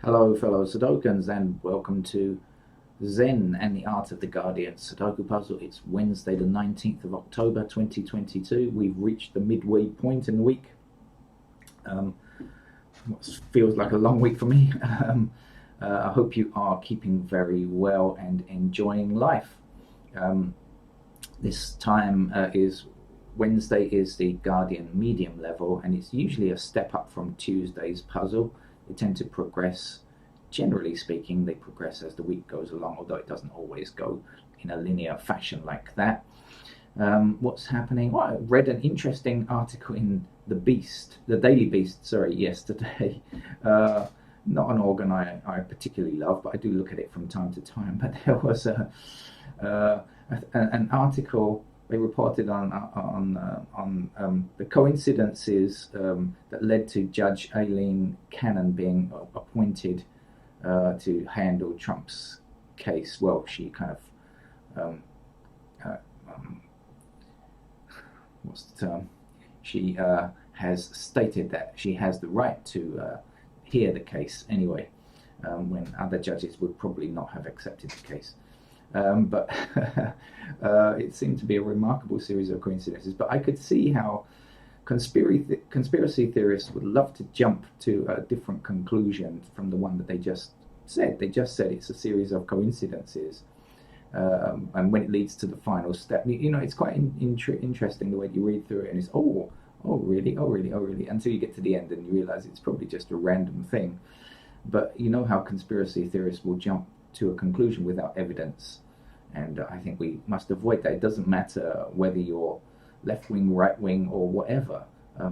Hello, fellow Sudokans, and welcome to Zen and the Art of the Guardian Sudoku Puzzle. It's Wednesday, the 19th of October 2022. We've reached the midway point in the week. What feels like a long week for me. I hope you are keeping very well and enjoying life. This time is Wednesday is the Guardian medium level, and it's usually a step up from Tuesday's puzzle. They tend to progress, generally speaking, they progress as the week goes along, although it doesn't always go in a linear fashion like that. What's happening? Well, I read an interesting article in the Daily Beast, yesterday. Not an organ I particularly love, but I do look at it from time to time. But there was an article they reported on the coincidences that led to Judge Aileen Cannon being appointed to handle Trump's case. Well, she kind of what's the term? She has stated that she has the right to hear the case anyway, when other judges would probably not have accepted the case. But it seemed to be a remarkable series of coincidences. But I could see how conspiracy theorists would love to jump to a different conclusion from the one that they just said. They just said it's a series of coincidences. And when it leads to the final step, it's quite interesting the way you read through it, and it's, oh, really, until you get to the end and you realize it's probably just a random thing. But you know how conspiracy theorists will jump to a conclusion without evidence, and I think we must avoid that. It doesn't matter whether you're left wing, right wing, or whatever.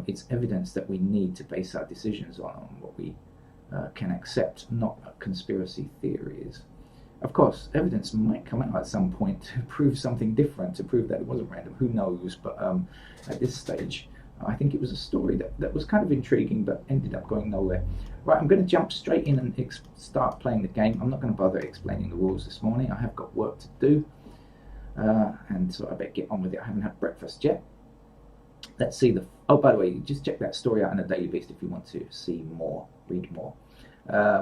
It's evidence that we need to base our decisions on what we can accept, not conspiracy theories. Of course, evidence might come out at some point to prove something different, to prove that it wasn't random. Who knows? But at this stage, I think it was a story that was kind of intriguing, but ended up going nowhere. Right, I'm going to jump straight in and start playing the game. I'm not going to bother explaining the rules this morning. I have got work to do, and so I better get on with it. I haven't had breakfast yet. Let's see oh, by the way, just check that story out in the Daily Beast if you want to see more, read more.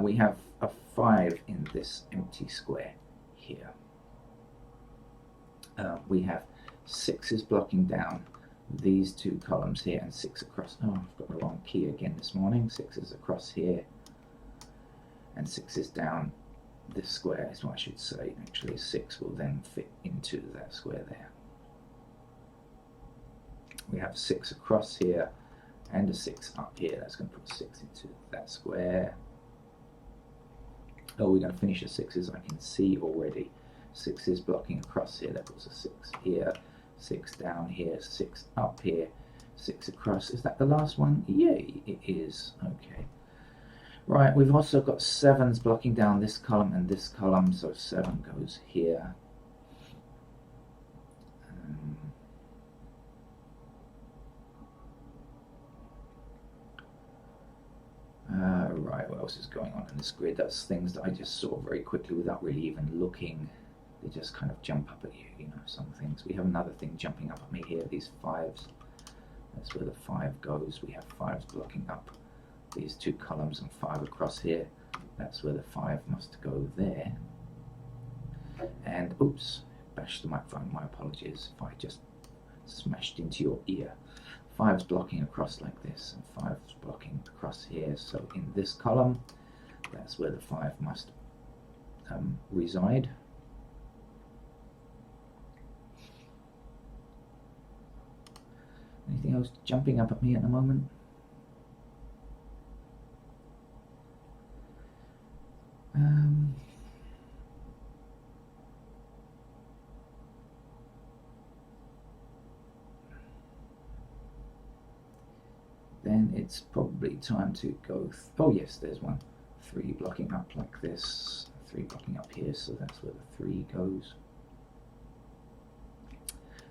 We have a 5 in this empty square here. We have 6s blocking down these two columns here, and 6 across. Oh, I've got the wrong key again this morning. 6s across here, and 6s down this square is what I should say. Actually, 6 will then fit into that square there. We have 6 across here and a 6 up here. That's going to put 6 into that square. Oh, we're going to finish the 6s. I can see already. 6s blocking across here. That puts a 6 here. 6 down here, 6 up here, 6 across. Is that the last one? Yay, it is. Okay. Right, we've also got 7s blocking down this column and this column, so 7 goes here. Right, what else is going on in this grid? That's things that I just saw very quickly without really even looking. They just kind of jump up at you, some things. We have another thing jumping up at me here, these 5s. That's where the 5 goes. We have 5s blocking up these two columns and 5 across here. That's where the 5 must go there. And, oops, bashed the microphone. My apologies if I just smashed into your ear. 5's blocking across like this, and 5's blocking across here. So in this column, that's where the 5 must reside. Anything else jumping up at me at the moment? Then it's probably time to go. Oh yes, there's one. 3 blocking up like this, 3 blocking up here, so that's where the 3 goes.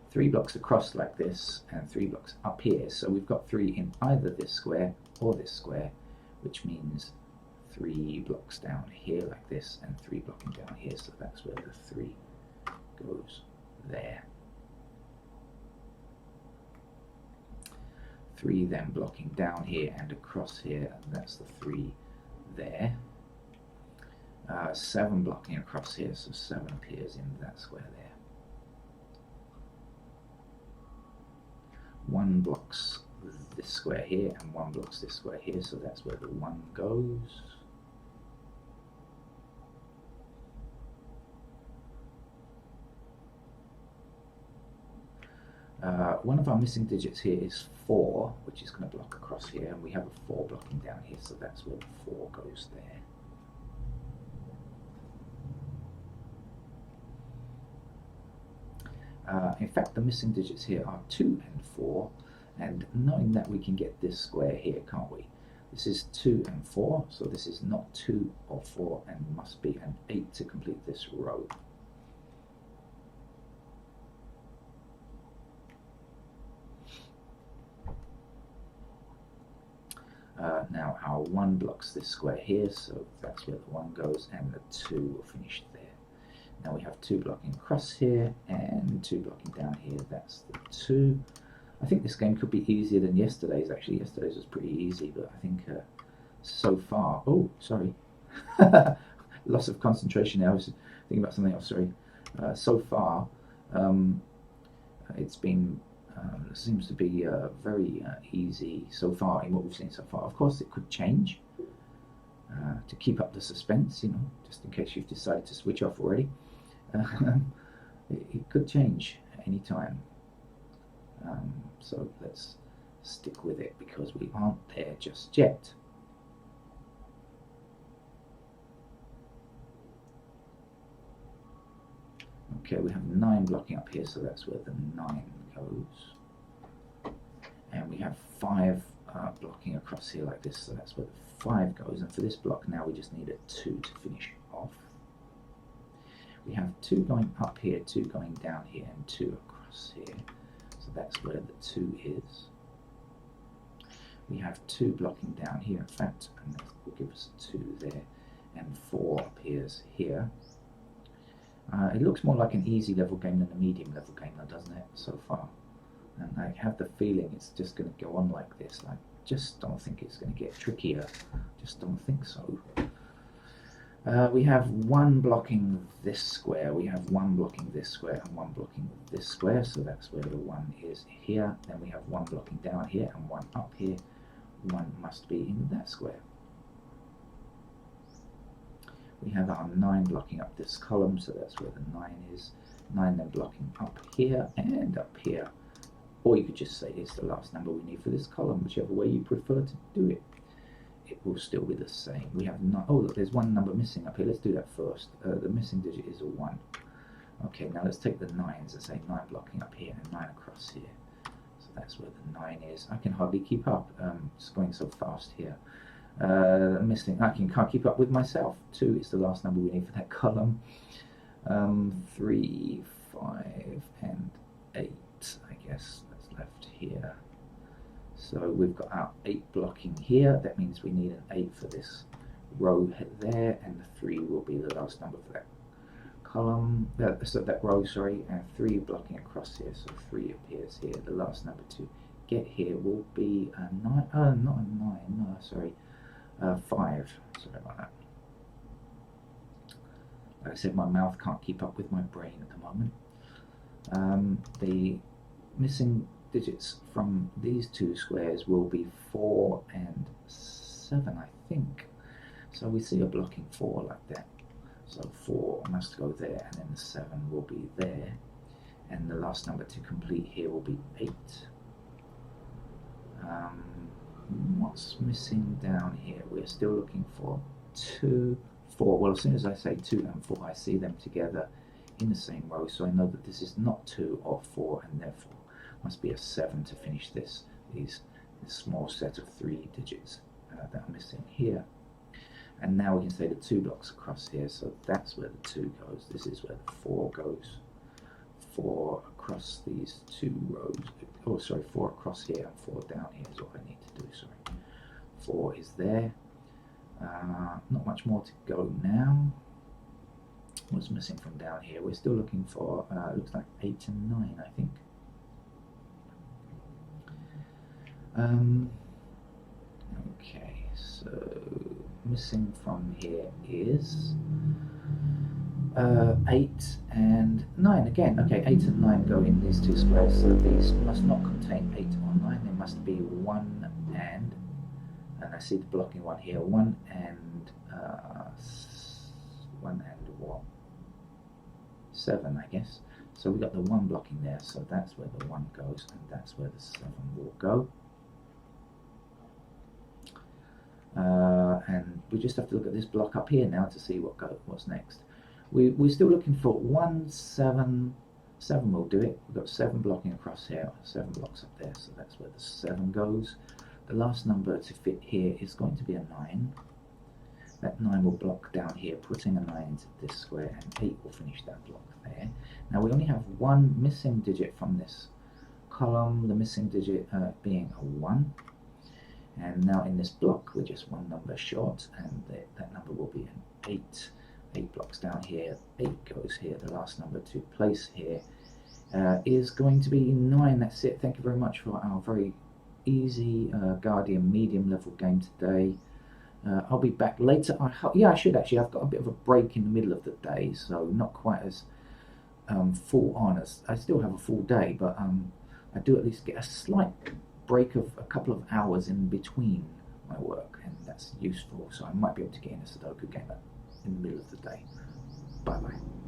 3 blocks across like this, and 3 blocks up here. So we've got 3 in either this square or this square, which means 3 blocks down here like this, and 3 blocking down here. So that's where the 3 goes there. 3 then blocking down here and across here, that's the 3 there. 7 blocking across here, so 7 appears in that square there. 1 blocks this square here, and 1 blocks this square here, so that's where the 1 goes. One of our missing digits here is 4, which is going to block across here, and we have a 4 blocking down here, so that's where the 4 goes there. In fact, the missing digits here are 2 and 4, and knowing that, we can get this square here, can't we? This is 2 and 4, so this is not 2 or 4, and must be an 8 to complete this row. Now our 1 blocks this square here, so that's where the 1 goes, and the 2 will finish there. Now we have 2 blocking across here, and 2 blocking down here, that's the 2. I think this game could be easier than yesterday's. Actually, yesterday's was pretty easy, but I think so far... Oh, sorry. Loss of concentration there. I was thinking about something else, sorry. So far, it's been... seems to be very easy so far in what we've seen so far. Of course, it could change to keep up the suspense, you know, just in case you've decided to switch off already. It could change at any time. So let's stick with it because we aren't there just yet. Okay, we have 9 blocking up here, so that's where the 9 goes. And we have 5 blocking across here like this, so that's where the 5 goes. And for this block now we just need a 2 to finish off. We have 2 going up here, 2 going down here, and 2 across here. So that's where the 2 is. We have 2 blocking down here, in fact, and that will give us a 2 there, and 4 appears here. It looks more like an easy level game than a medium level game, though, doesn't it, so far? And I have the feeling it's just going to go on like this. I just don't think it's going to get trickier. Just don't think so. We have 1 blocking this square, we have 1 blocking this square, and 1 blocking this square, so that's where the 1 is here. Then we have 1 blocking down here and 1 up here. 1 must be in that square. We have our 9 blocking up this column, so that's where the 9 is. 9 then blocking up here and up here. Or you could just say it's the last number we need for this column, whichever way you prefer to do it. It will still be the same. We have 9. Oh, look, there's 1 number missing up here. Let's do that first. The missing digit is a 1. Okay, now let's take the 9s and say 9 blocking up here and 9 across here. So that's where the 9 is. I can hardly keep up. It's going so fast here. Missing. I can't keep up with myself. 2 is the last number we need for that column. 3, 5, and 8, I guess, that's left here. So we've got our 8 blocking here. That means we need an 8 for this row there, and the 3 will be the last number for that column. So that row, sorry, and 3 blocking across here. So 3 appears here. The last number to get here will be a 9. Oh, not a 9. No, sorry. 5. Sorry about that. Like I said, my mouth can't keep up with my brain at the moment. The missing digits from these 2 squares will be 4 and 7, I think. So we see a blocking 4 like that. So 4 must go there, and then the 7 will be there. And the last number to complete here will be 8. What's missing down here? We're still looking for 2, 4. Well, as soon as I say 2 and 4, I see them together in the same row, so I know that this is not 2 or 4, and therefore must be a 7 to finish this small set of 3 digits that are missing here. And now we can say the 2 blocks across here, so that's where the 2 goes. This is where the 4 goes. 4 across these 2 rows. Oh, sorry, 4 across here and 4 down here is what I need to do, sorry. 4 is there. Not much more to go now. What's missing from down here? We're still looking for, looks like 8 and 9, I think. Okay, so missing from here is 8 and 9 again. Okay, 8 and 9 go in these two squares, so these must not contain 8 or 9. They must be 1 and I see the blocking one here, 1 and 1 and what? 7, I guess. So we got the 1 blocking there, so that's where the 1 goes, and that's where the 7 will go. And we just have to look at this block up here now to see what's next. We're still looking for 1, 7. 7 will do it. We've got 7 blocking across here, 7 blocks up there, so that's where the 7 goes. The last number to fit here is going to be a 9. That 9 will block down here, putting a 9 into this square, and 8 will finish that block there. Now we only have 1 missing digit from this column, the missing digit being a 1. And now in this block we're just 1 number short, and that number will be an 8. 8 blocks down here, 8 goes here. The last number to place here is going to be 9. That's it. Thank you very much for our very easy Guardian medium level game today. I'll be back later. I should actually. I've got a bit of a break in the middle of the day, so not quite as full on as I still have a full day, but I do at least get a slight break of a couple of hours in between my work, and that's useful. So I might be able to get in a Sudoku game in the middle of the day. Bye bye.